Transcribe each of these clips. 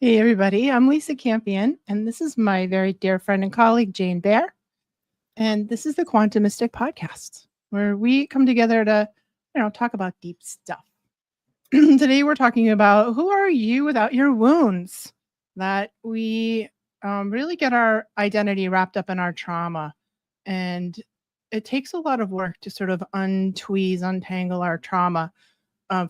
Hey, everybody. I'm Lisa Campion, and this is my very dear friend and colleague, Jane Bear. And this is the Quantumistic Podcast, where we come together to, talk about deep stuff. Today, we're talking about who are you without your wounds? That we really get our identity wrapped up in our trauma. And it takes a lot of work to sort of untangle our trauma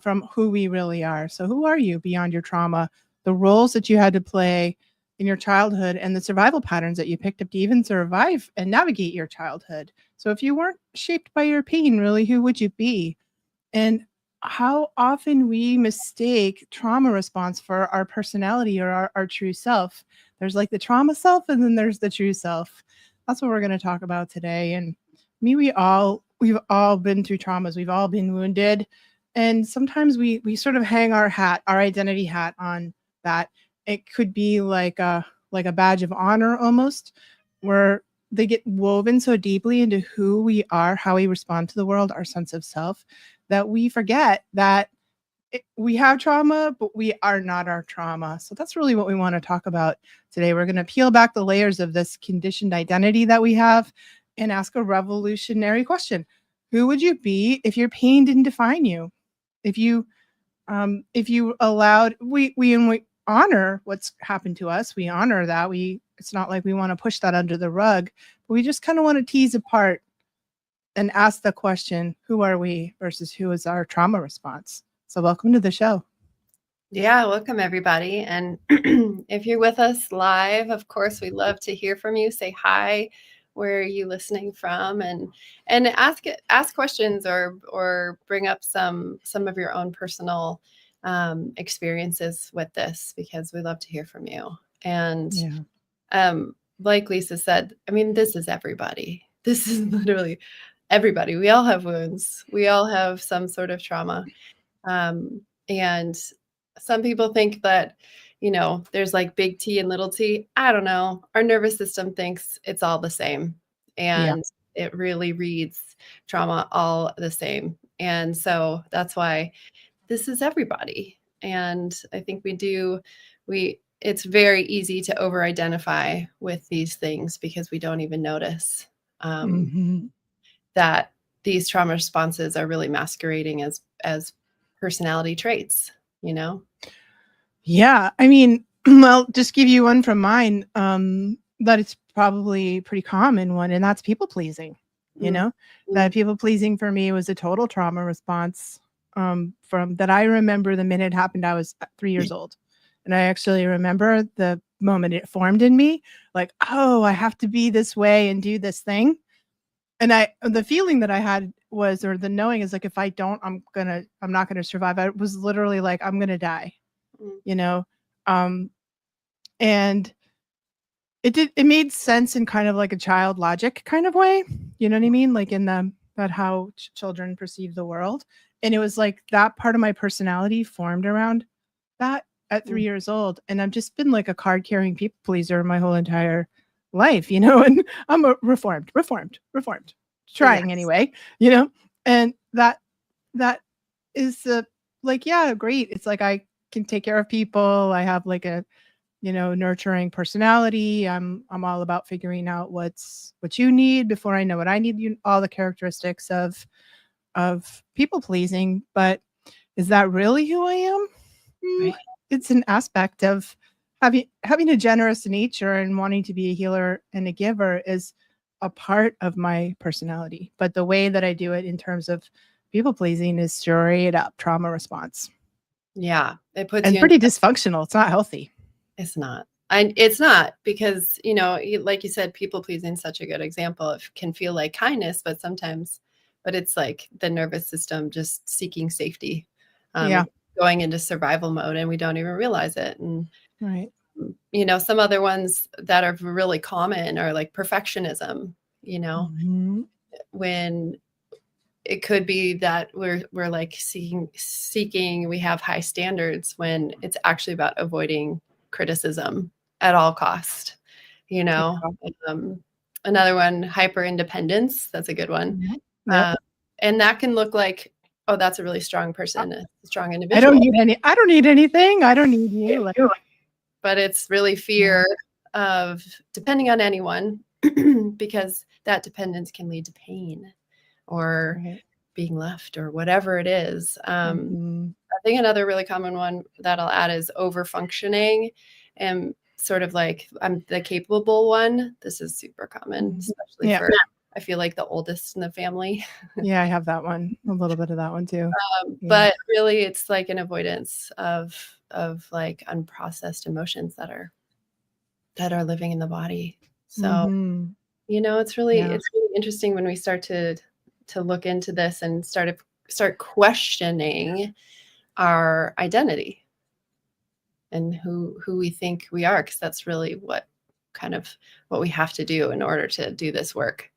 from who we really are. So, who are you beyond your trauma? The roles that you had to play in your childhood and the survival patterns that you picked up to even survive and navigate your childhood. So, if you weren't shaped by your pain, really, who would you be? And how often we mistake trauma response for our personality or our true self. There's like the trauma self, and then there's the true self. That's what we're going to talk about today. And we've all been through traumas. We've all been wounded. And sometimes we sort of hang our identity hat on that. It could be like a badge of honor almost, where they get woven so deeply into who we are, how we respond to the world, our sense of self, that we forget that we have trauma, but we are not our trauma. So that's really what we want to talk about today. We're going to peel back the layers of this conditioned identity that we have and ask a revolutionary question. Who would you be if your pain didn't define you? If you allowed, we honor what's happened to us. We honor that. It's not like we want to push that under the rug, but we just kind of want to tease apart and ask the question, who are we versus who is our trauma response? So welcome to the show. Yeah, welcome everybody. And if you're with us live, of course, we love to hear from you. Say hi. Where are you listening from? And ask questions or bring up some of your own personal experiences with this, because we love to hear from you. And like Lisa said, I mean, this is everybody. This is literally everybody. We all have wounds. We all have some sort of trauma. And some people think that, there's like big T and little t. I don't know. Our nervous system thinks it's all the same. And it really reads trauma all the same. And so that's why this is everybody. And I think it's very easy to over-identify with these things because we don't even notice that these trauma responses are really masquerading as personality traits, Yeah. I mean, I'll just give you one from mine, that it's probably pretty common one, and that's people pleasing. That people pleasing for me was a total trauma response from that. I remember the minute it happened, I was 3 years old. And I actually remember the moment it formed in me, like, oh, I have to be this way and do this thing. And the feeling that I had was, or the knowing is like, if I don't, I'm not gonna survive. I was literally like, I'm gonna die, and it made sense in kind of like a child logic kind of way. You know what I mean? Like in that how children perceive the world. And it was like that part of my personality formed around that at 3 years old. And I've just been like a card carrying people pleaser my whole entire life, and I'm a reformed, trying anyway, and that is like, yeah, great. It's like, I can take care of people. I have like a, nurturing personality. I'm all about figuring out what you need before I know what I need. All the characteristics of people pleasing. But is that really who I am? Right. It's an aspect of having a generous nature and wanting to be a healer and a giver is a part of my personality. But the way that I do it in terms of people pleasing is straight up trauma response. Yeah, it puts and pretty dysfunctional. It's not healthy. It's not. And it's not, because, like you said, people pleasing is such a good example. It can feel like kindness, but it's like the nervous system just seeking safety, going into survival mode, and we don't even realize it. And right. Some other ones that are really common are like perfectionism, when it could be that we're like seeking, we have high standards when it's actually about avoiding criticism at all cost. Another one, hyper independence. That's a good one. And that can look like, oh, that's a really strong person, a strong individual. I don't need anything. I don't need you. but it's really fear of depending on anyone, because that dependence can lead to pain or Right. being left or whatever it is. Mhm. I think another really common one that I'll add is over functioning, and sort of like I'm the capable one. This is super common, Mhm. especially Yeah. for, I feel like, the oldest in the family. Yeah, I have that one. A little bit of that one too. Yeah. But really it's like an avoidance of like unprocessed emotions that are living in the body. So, Mhm. it's Yeah. really interesting when we start to look into this and start questioning our identity and who we think we are, because that's really what we have to do in order to do this work,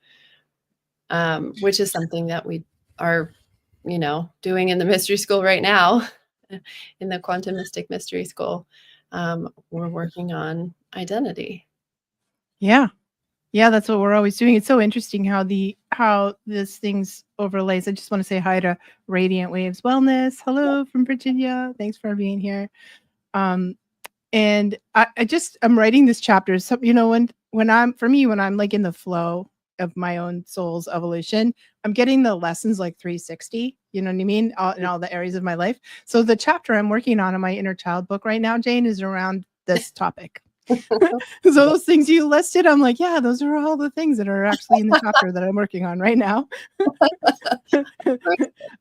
which is something that we are doing in the mystery school right now. In the Quantum Mystic Mystery School, we're working on identity. Yeah. Yeah, that's what we're always doing. It's so interesting how this things overlays. I just want to say hi to Radiant Waves Wellness. Hello from Virginia. Thanks for being here. Um, and I'm writing this chapter. So, when I'm like in the flow of my own soul's evolution, I'm getting the lessons like 360, you know what I mean? In all the areas of my life. So the chapter I'm working on in my inner child book right now, Jane, is around this topic. So those things you listed, I'm like, yeah, those are all the things that are actually in the chapter that I'm working on right now.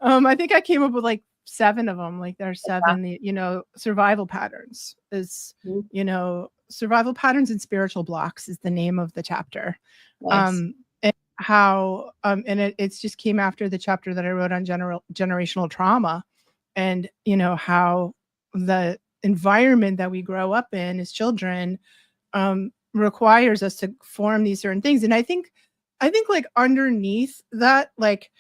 I think I came up with like 7 of them. Like there are 7, survival patterns survival patterns and spiritual blocks is the name of the chapter. Nice. And how, and it's just came after the chapter that I wrote on generational trauma, and how the environment that we grow up in as children requires us to form these certain things. And I think like underneath that, like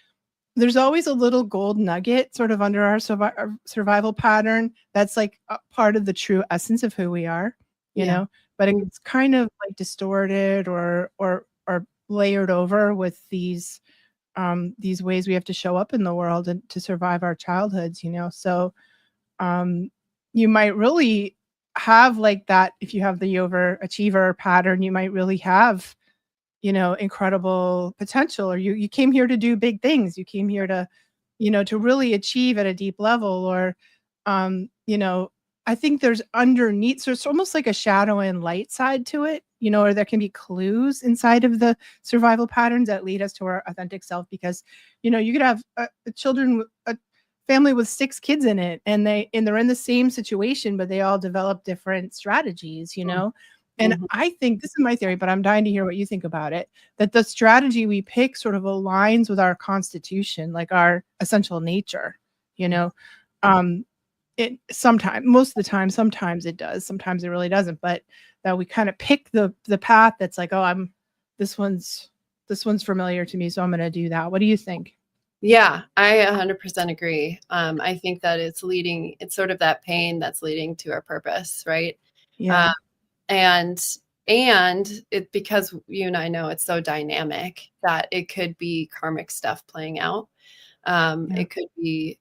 there's always a little gold nugget sort of under our survival pattern that's like a part of the true essence of who we are, Yeah. but it's kind of like distorted or layered over with these ways we have to show up in the world and to survive our childhoods, so um, you might really have like that. If you have the overachiever pattern, you might really have, incredible potential, or you came here to do big things. You came here to, to really achieve at a deep level, or, I think there's underneath, so it's almost like a shadow and light side to it, or there can be clues inside of the survival patterns that lead us to our authentic self, because, you could have a family with 6 kids in it, and they're in the same situation, but they all develop different strategies, and Mhm. I think this is my theory, but I'm dying to hear what you think about it, that the strategy we pick sort of aligns with our constitution, like our essential nature, you know? Um, most of the time, sometimes it does, sometimes it really doesn't, but that we kind of pick the path that's like, oh, this one's familiar to me, so I'm gonna do that. What do you think? Yeah, I 100% agree. I think that it's sort of that pain that's leading to our purpose, right? Uh, Yeah, and and it, because you and I know it's so dynamic, that it could be karmic stuff playing out. yeah. It could be,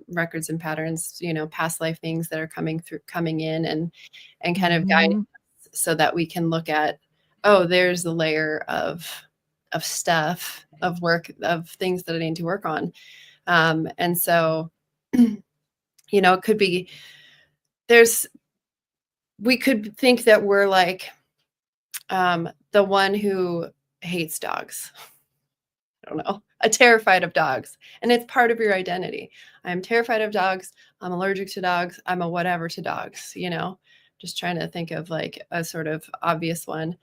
records and patterns, past life things that are coming in, and kind of guiding Mhm. us so that we can look at, oh, there's the layer of stuff, of work, of things that I need to work on. And so, it could be, there's we could think that we're like, the one who hates dogs. I don't know, terrified of dogs. And it's part of your identity. I'm terrified of dogs. I'm allergic to dogs. I'm a whatever to dogs, just trying to think of like a sort of obvious one.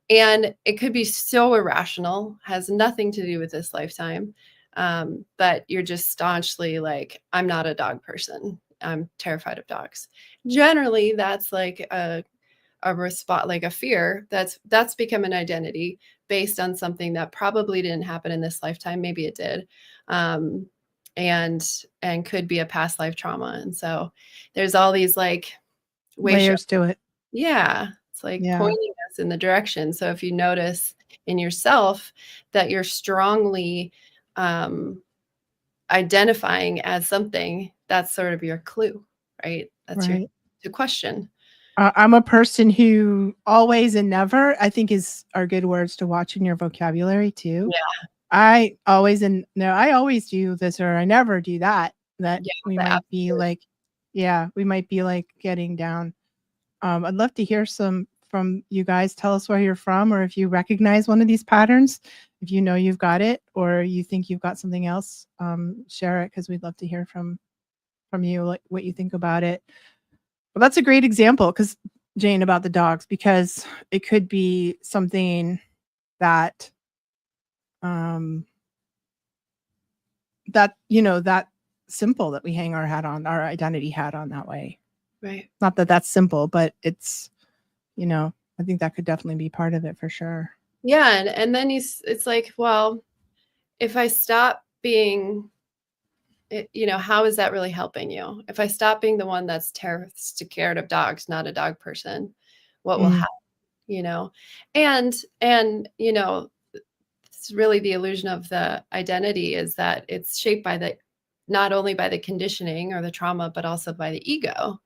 And it could be so irrational, has nothing to do with this lifetime. But you're just staunchly like, I'm not a dog person. I'm terrified of dogs. Generally, that's like a response, like a fear that's become an identity based on something that probably didn't happen in this lifetime. Maybe it did, um, and could be a past life trauma. And so there's all these like ways. Layers to it. Yeah, it's like Yeah, pointing us in the direction. So if you notice in yourself that you're strongly um, identifying as something, that's sort of your clue, right? That's your right. to question. I'm a person who always and never, I think, are good words to watch in your vocabulary too. Yeah, I always and no, I always do this or I never do that. That yeah, we the might be absolute. like, yeah, we might be like getting down. I'd love to hear some from you guys. Tell us where you're from, or if you recognize one of these patterns, if you know you've got it, or you think you've got something else. Share it because we'd love to hear from you, like what you think about it. Well, that's a great example, because Jane, about the dogs, because it could be something that um that simple, that we hang our hat on, our identity hat on that way. Right. Not that that's simple, but I think that could definitely be part of it for sure. Yeah, and then it's like, well, if I stop being, how is that really helping you? If I stop being the one that's scared of dogs, not a dog person, what will Mm, happen? You know, and it's really the illusion of the identity is that it's shaped by the not only by the conditioning or the trauma, but also by the ego.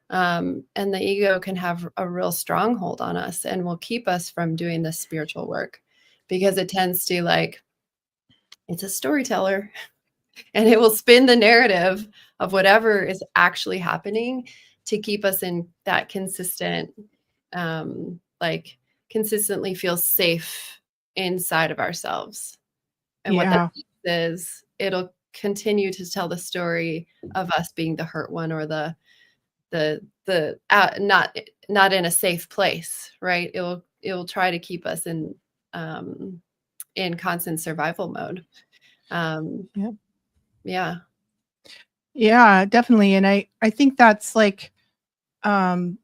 And the ego can have a real stronghold on us and will keep us from doing this spiritual work because it tends to like, it's a storyteller and it will spin the narrative of whatever is actually happening to keep us in that consistent, like consistently feel safe inside of ourselves. And what that yeah, is, it'll continue to tell the story of us being the hurt one or the not in a safe place, right? It will try to keep us in constant survival mode. Um, yeah, yeah, yeah, definitely. And I think that's like, um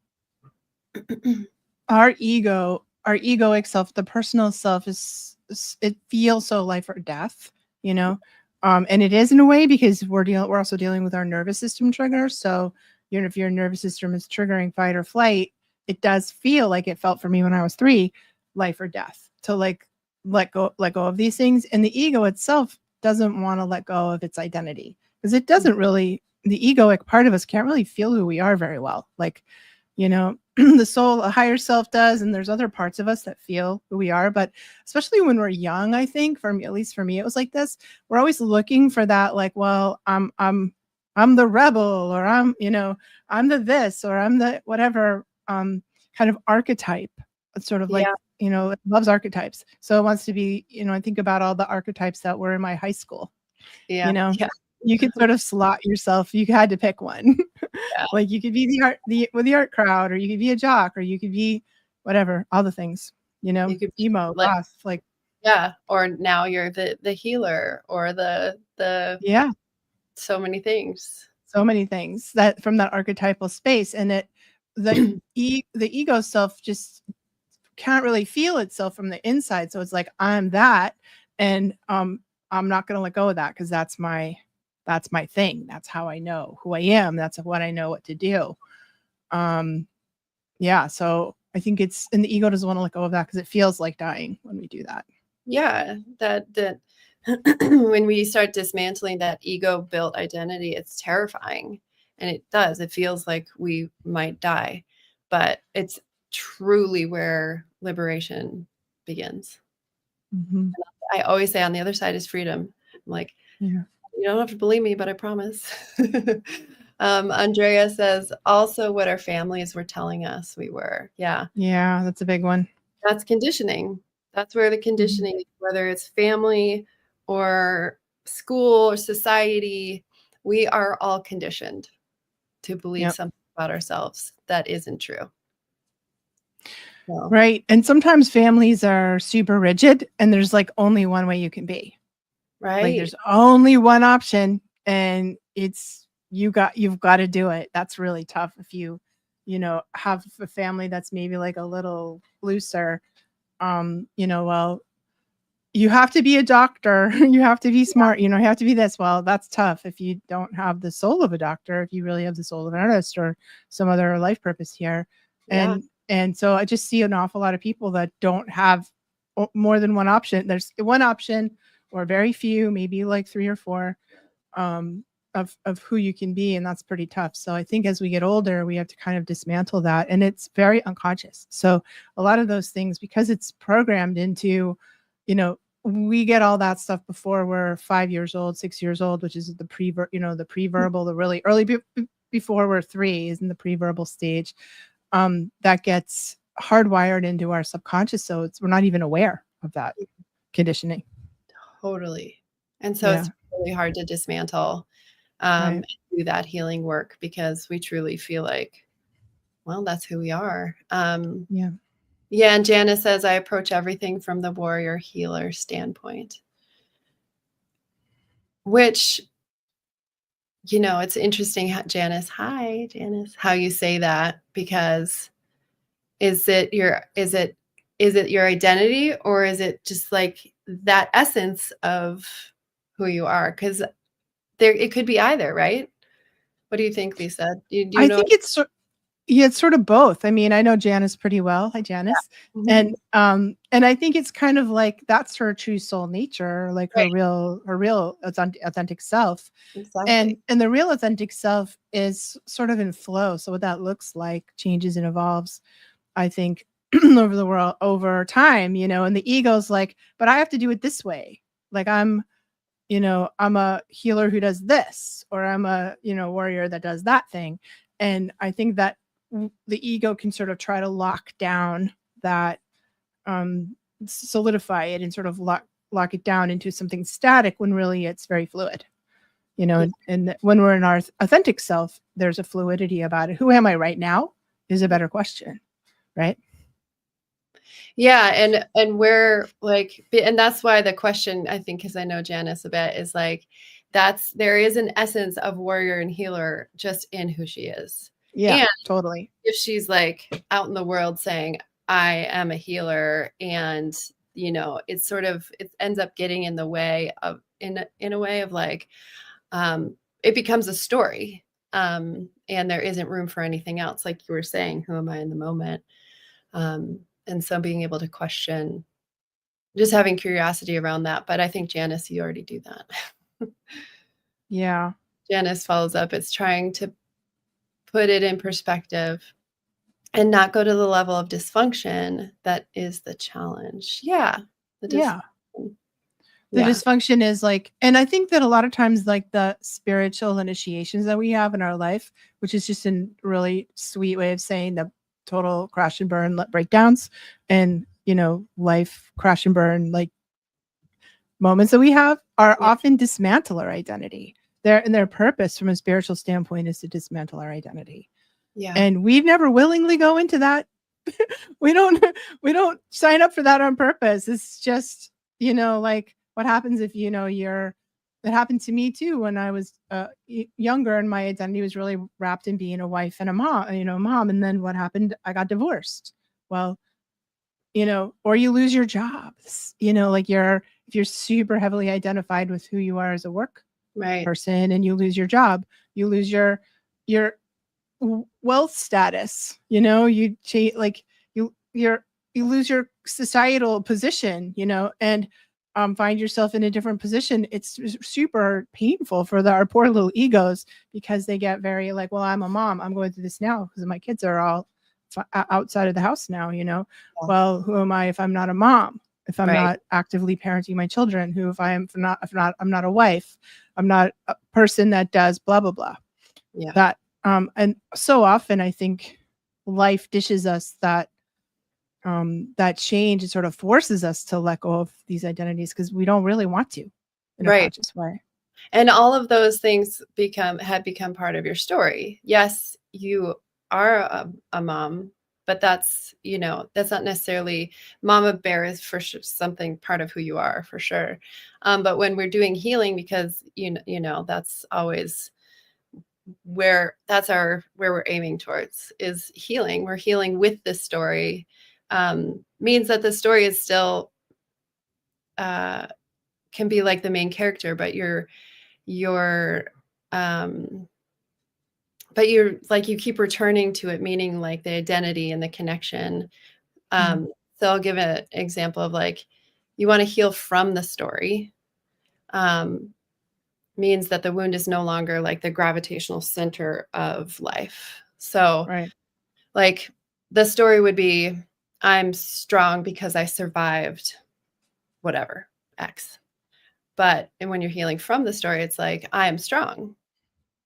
our egoic self, the personal self, it feels so life or death, you know. And it is, in a way, because we're also dealing with our nervous system triggers. So if your nervous system is triggering fight or flight, it does feel like it felt for me when I was 3, life or death, to like let go of these things. And the ego itself doesn't want to let go of its identity, because it doesn't really, the egoic part of us can't really feel who we are very well, like, the soul, a higher self, does, and there's other parts of us that feel who we are. But especially when we're young, I think, for me, at least for me, it was like this. We're always looking for that, like, well, I'm the rebel, or I'm the this, or I'm the whatever, kind of archetype. It's sort of like, yeah, it loves archetypes, so it wants to be, I think about all the archetypes that were in my high school. you yeah, know yeah, you could sort of slot yourself, you had to pick one. yeah. Like, you could be the art crowd, or you could be a jock, or you could be whatever, all the things, You could be emo, like, goth, like, yeah, or now you're the healer or the yeah, so many things. so many things that from that archetypal space. And the ego self just can't really feel itself from the inside. So it's like, I'm that, and I'm not going to let go of that, because that's my thing. That's how I know who I am. That's what I know what to do. Um, yeah. So I think and the ego doesn't want to let go of that, because it feels like dying when we do that. Yeah, that when we start dismantling that ego built identity, it's terrifying. And it does. It feels like we might die, but it's truly where liberation begins. Hmm. I always say on the other side is freedom. I'm like, Yeah. you don't have to believe me, but I promise. Andrea says also what our families were telling us we were. Yeah. Yeah. That's a big one. That's conditioning. That's where the Mhm. conditioning, whether it's family or school or society, we are all conditioned to believe Yep. something about ourselves that isn't true. So, Right. And sometimes families are super rigid, and there's like only one way you can be. Like, right. there's only one option, and you've got to do it. That's really tough if have a family that's maybe like a little looser. Well, you have to be a doctor, you have to be smart, you have to be this. Well, that's tough if you don't have the soul of a doctor, if you really have the soul of an artist or some other life purpose here. Yeah. And so I just see an awful lot of people that don't have more than one option. There's one option, or very few, maybe like 3 or 4. of who you can be, and that's pretty tough. So I think as we get older, we have to kind of dismantle that, and it's very unconscious. So a lot of those things, because it's programmed into, we get all that stuff before we're 5 years old, 6 years old, which is the the pre-verbal, the really early before we're three is in the pre-verbal stage. That gets hardwired into our subconscious, so we're not even aware of that conditioning. Totally. And so Yeah. it's really hard to dismantle Right. and do that healing work because we truly feel like, well, that's who we are. Yeah. Yeah, and Janice says, I approach everything from the warrior healer standpoint, which, it's interesting, Janice, hi, Janice, how you say that, because is it your identity, or is it just like that essence of who you are? Because it could be either, right? What do you think, Lisa? Do you I know? think it's sort of both. I mean, I know Janice pretty well. Hi, Janice. Mhm. And I think it's kind of like that's her true soul nature, like her Right, real authentic self. exactly. And the real authentic self is sort of in flow. So what that looks like changes and evolves, I think, over the world over time, and the ego's like, but I have to do it this way. Like I'm a healer who does this, or I'm a, warrior that does that thing. And I think that the ego can sort of try to lock down that, um, solidify it and sort of lock it down into something static when really it's very fluid, Yeah. and when we're in our authentic self, there's a fluidity about it. Who am I right now is a better question, right? Yeah, and we're like, and that's why the question, I think, because I know Janice a bit, is like, there is an essence of warrior and healer just in who she is. Yeah, And totally. if she's like out in the world saying, I am a healer, and it ends up getting in the way of, in a way of like, it becomes a story. And there isn't room for anything else, like you were saying, who am I in the moment? And so being able to question, just having curiosity around that. But I think, Janice, you already do that. Yeah. Janice follows up, it's trying to put it in perspective and not go to the level of dysfunction that is the challenge. Yeah. The Yeah. dysfunction. The Yeah. dysfunction is like, and I think that a lot of times, like the spiritual initiations that we have in our life, which is just a really sweet way of saying the total crash and burn breakdowns, and life crash and burn like moments that we have, are Yeah. often dismantle our identity. Their purpose from a spiritual standpoint is to dismantle our identity, Yeah. and we never willingly go into that. we don't we don't sign up for that on purpose. It's just, like what happens if, you're it happened to me too when I was younger, and my identity was really wrapped in being a wife and a mom. And then what happened? I got divorced. Well, or you lose your jobs, like if you're super heavily identified with who you are as a work Right. person, and you lose your job, you lose your wealth status, like you lose your societal position, and find yourself in a different position. It's super painful for our poor little egos, because they get very like, well, I'm a mom, I'm going through this now because my kids are all outside of the house now, Yeah. well, who am I if I'm not a mom, if I'm Right. not actively parenting my children? Who if I am if not I'm not a wife, I'm not a person that does blah blah blah. Yeah. That and so often I think life dishes us that change. It sort of forces us to let go of these identities because we don't really want to in a Right. conscious way. And all of those things have become part of your story. Yes, you are a mom, but that's not necessarily, mama bear is for sure something part of who you are for sure. But when we're doing healing, because that's always where we're aiming towards is healing. We're healing with this story. Means that the story is still uh, can be like the main character, but you're um you're like, you keep returning to it, meaning like the identity and the connection. Mm. So I'll give an example of like, you want to heal from the story. um means that the wound is no longer like the gravitational center of life. So Right. like the story would be, I'm strong because I survived whatever X. And when you're healing from the story, it's like, I am strong.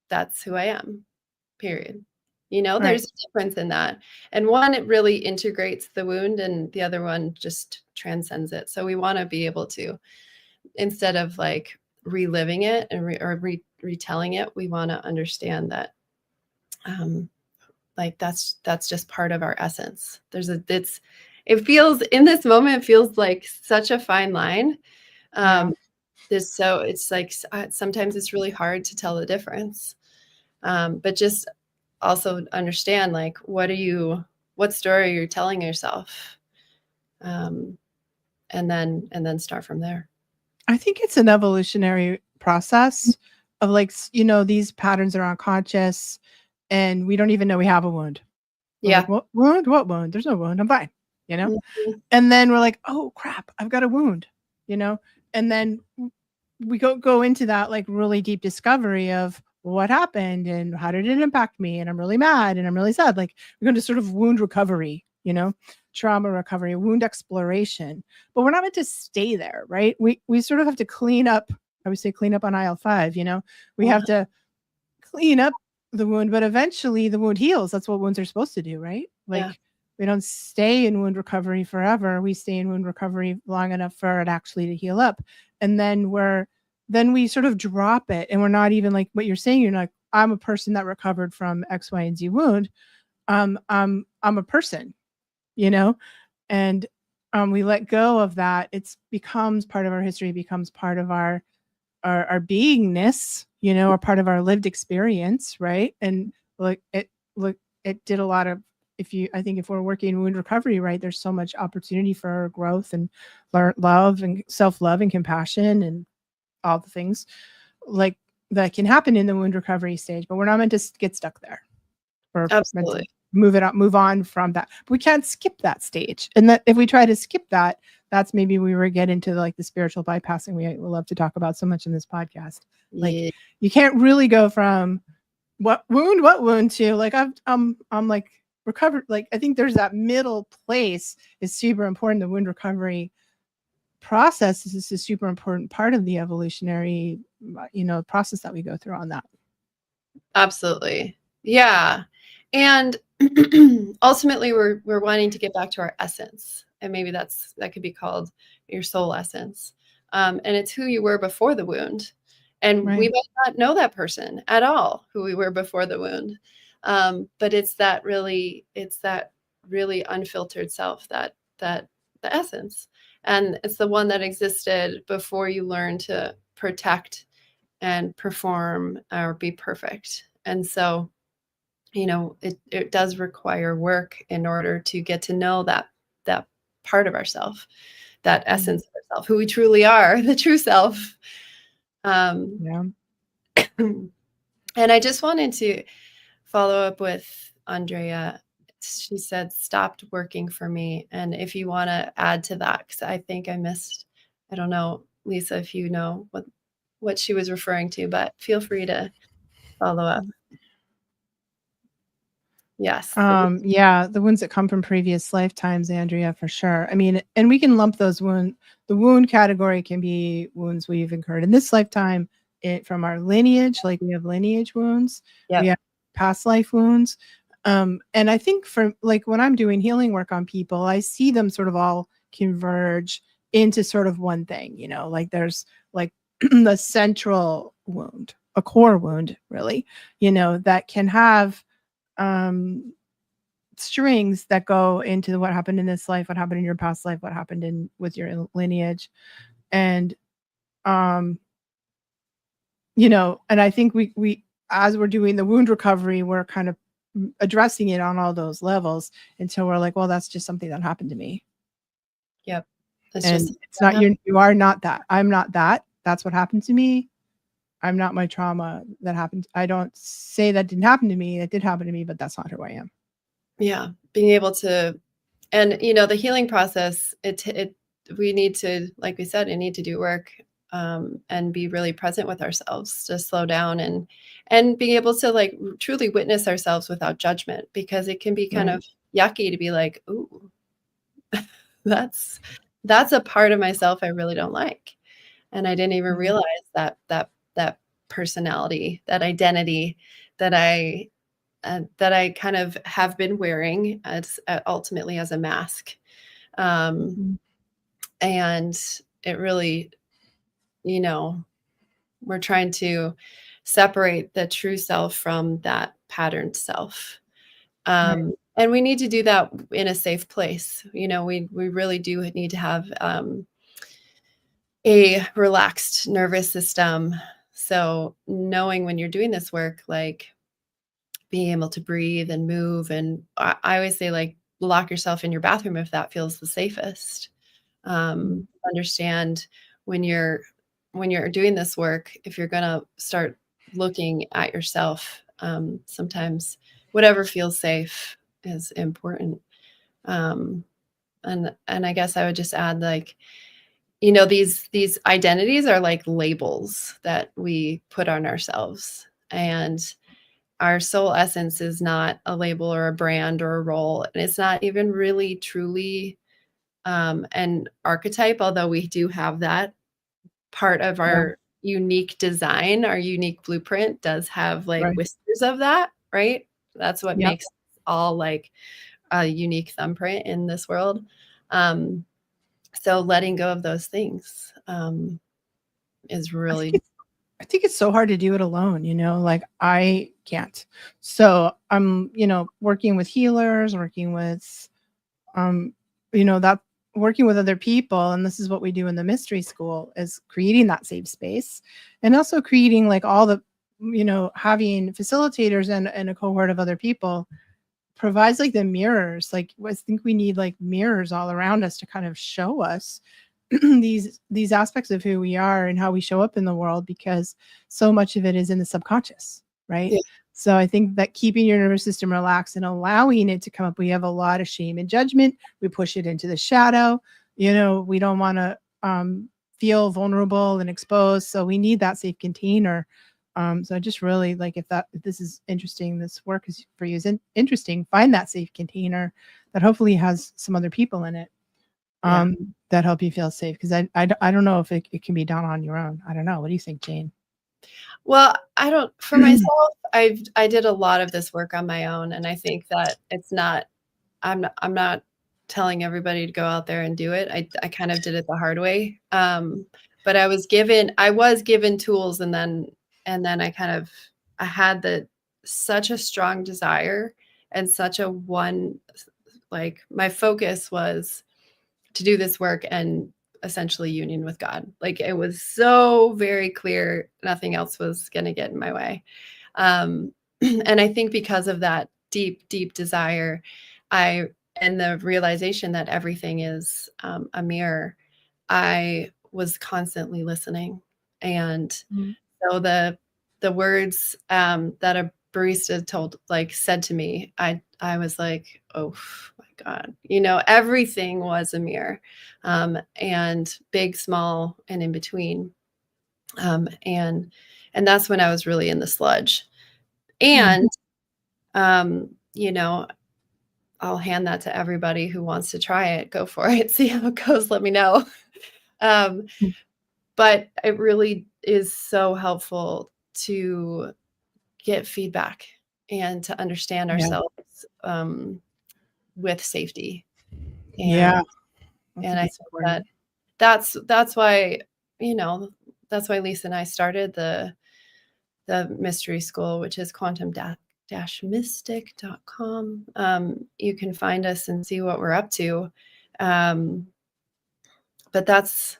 That's who I am, period. Right. There's a difference in that. And one, it really integrates the wound, and the other one just transcends it. So we want to be able to, instead of like reliving it and retelling it, we want to understand that like that's just part of our essence. It feels in this moment, it feels like such a fine line. Yeah. So it's like sometimes it's really hard to tell the difference. But just also understand like what story you're telling yourself, and then start from there. I think it's an evolutionary process of like, these patterns are unconscious and we don't even know we have a wound. We're Yeah. like, what wound? What wound? There's no wound. I'm fine. Mhm. And then we're like, oh crap, I've got a wound, and then we go into that like really deep discovery of what happened and how did it impact me, and I'm really mad and I'm really sad. Like we're going to sort of wound recovery, trauma recovery, wound exploration, but we're not meant to stay there, right? We sort of have to clean up. I would say clean up on aisle 5. We have to clean up the wound, but eventually the wound heals. That's what wounds are supposed to do, right? Yeah. Like we don't stay in wound recovery forever. We stay in wound recovery long enough for it actually to heal up. And then we sort of drop it, and we're not even like what you're saying. You're like, I'm a person that recovered from X, Y, and Z wound. I'm a person, and we let go of that. It becomes part of our history, becomes part of our beingness, or part of our lived experience, right? And it did a lot of, I think if we're working in wound recovery, right, there's so much opportunity for growth and love and self-love and compassion and all the things like that can happen in the wound recovery stage, but we're not meant to get stuck there. We're meant to Absolutely. move on from that. But we can't skip that stage. And that if we try to skip that, that's maybe we would get into like the spiritual bypassing we love to talk about so much in this podcast. Like Yeah. you can't really go from what wound to like I'm like recovered. Like I think there's that middle place is super important. The wound recovery process is a super important part of the evolutionary process that we go through on that. Absolutely. Yeah. And ultimately we're wanting to get back to our essence. And maybe that could be called your soul essence. And it's who you were before the wound. And we Right. might not know that person at all, who we were before the wound. But it's that really unfiltered self, that the essence. And it's the one that existed before you learned to protect and perform or be perfect. And so, it does require work in order to get to know that part of ourself, that essence of ourself, who we truly are, the true self. Yeah. And I just wanted to follow up with Andrea. She said, stopped working for me. And if you want to add to that, because I think I don't know, Lisa, if you know what she was referring to, but feel free to follow up. Yes. The wounds that come from previous lifetimes, Andrea, for sure. I mean, and we can lump those the wound category can be wounds we've incurred in this lifetime from our lineage, like we have lineage wounds, Yep. we have past life wounds. And I think for like when I'm doing healing work on people, I see them sort of all converge into sort of one thing, like there's like the central wound, a core wound, really, that can have strings that go into what happened in this life, what happened in your past life, what happened with your lineage. And and I think we as we're doing the wound recovery, we're kind of addressing it on all those levels until we're like, well, that's just something that happened to me. Yep. And it's not you are not that. I'm not that. That's what happened to me. I'm not my trauma that happened. I don't say that didn't happen to me. It did happen to me, but that's not who I am. Yeah. Being able to, and the healing process, we need to, like we said, I need to do work and be really present with ourselves, to slow down and being able to like truly witness ourselves without judgment, because it can be kind Right. of yucky to be like, ooh, that's that's a part of myself I really don't like. And I didn't even Mhm. realize that personality, that identity that I kind of have been wearing as ultimately as a mask. Um, Mhm. and it really, you know, we're trying to separate the true self from that patterned self. Right. And we need to do that in a safe place. We really do need to have a relaxed nervous system. So knowing when you're doing this work, like being able to breathe and move, and I always say, like, lock yourself in your bathroom if that feels the safest. Mhm. Understand when you're doing this work, if you're gonna start looking at yourself, sometimes whatever feels safe is important. Um, and I guess I would just add, like, these identities are like labels that we put on ourselves, and our soul essence is not a label or a brand or a role, and it's not even really truly an archetype, although we do have that part of Yeah. our unique design. Our unique blueprint does have like Right. whispers of that, right? That's what Yep. makes us all like a unique thumbprint in this world. Um, so letting go of those things is I think really, it's I think it's so hard to do it alone, like I can't. So I'm, working with healers, working with um, that working with other people, and this is what we do in the mystery school is creating that safe space and also creating like all the, having facilitators and a cohort of other people provides like the mirrors. Like I think we need like mirrors all around us to kind of show us these aspects of who we are and how we show up in the world, because so much of it is in the subconscious, right? yeah, So I think that keeping your nervous system relaxed and allowing it to come up, we have a lot of shame and judgment. We push it into the shadow. We don't want to feel vulnerable and exposed. So we need that safe container. So I just really like, if this is interesting, this work is for you is interesting, find that safe container that hopefully has some other people in it yeah. that help you feel safe. Because I don't know if it can be done on your own. I don't know. What do you think, Jane? Well, I don't, for myself, I did a lot of this work on my own, and I think that it's not, I'm not telling everybody to go out there and do it. I kind of did it the hard way. But I was given tools, and then I had such a strong desire, and such a one, like, my focus was to do this work and essentially union with God. Like, it was so very clear nothing else was going to get in my way. Um, and I think because of that deep, deep desire, I and the realization that everything is a mirror, I was constantly listening. And Mhm. so the words that a barista said to me, I was like, oh my God, everything was a mirror, and big, small, and in between. And that's when I was really in the sludge. Mhm. And you know, I'll hand that to everybody who wants to try it. Go for it. See how it goes. Let me know. Um, but it really is so helpful to get feedback and to understand Yeah. ourselves with safety. Yeah. And I and think I it's think that important. that's why, you know, that's why Lisa and I started the mystery school, which is quantum-mystic.com. You can find us and see what we're up to. Um, but that's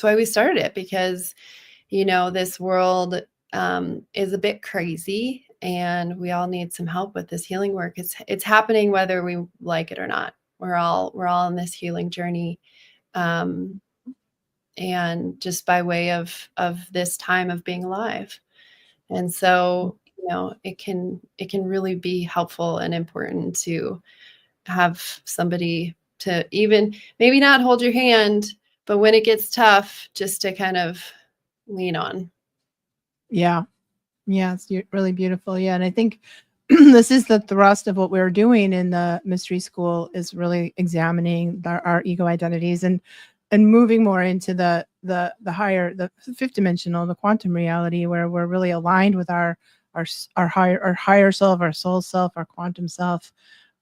why we started it, because this world is a bit crazy, and we all need some help with this healing work. It's happening whether we like it or not. We're all on this healing journey, um, and just by way of this time of being alive. And so, it can really be helpful and important to have somebody to even maybe not hold your hand, but when it gets tough, just to kind of lean on. Yeah. Yeah, it's really beautiful. Yeah, and I think this is the thrust of what we're doing in the mystery school is really examining our ego identities and moving more into the higher, the fifth dimensional, the quantum reality, where we're really aligned with our higher self, our soul self, our quantum self,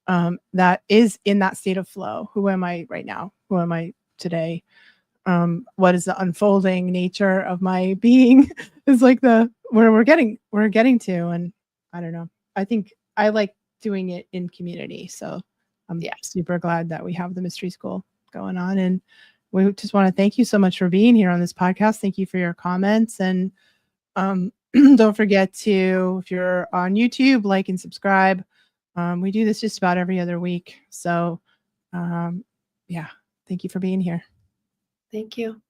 that is in that state of flow. Who am I right now? Who am I today? What is the unfolding nature of my being is like the where we're getting to. And I don't know, I think I like doing it in community, so I'm super glad that we have the mystery school going on. And we just want to thank you so much for being here on this podcast. Thank you for your comments. And don't forget to, if you're on YouTube, like and subscribe. We do this just about every other week, so yeah, thank you for being here. Thank you.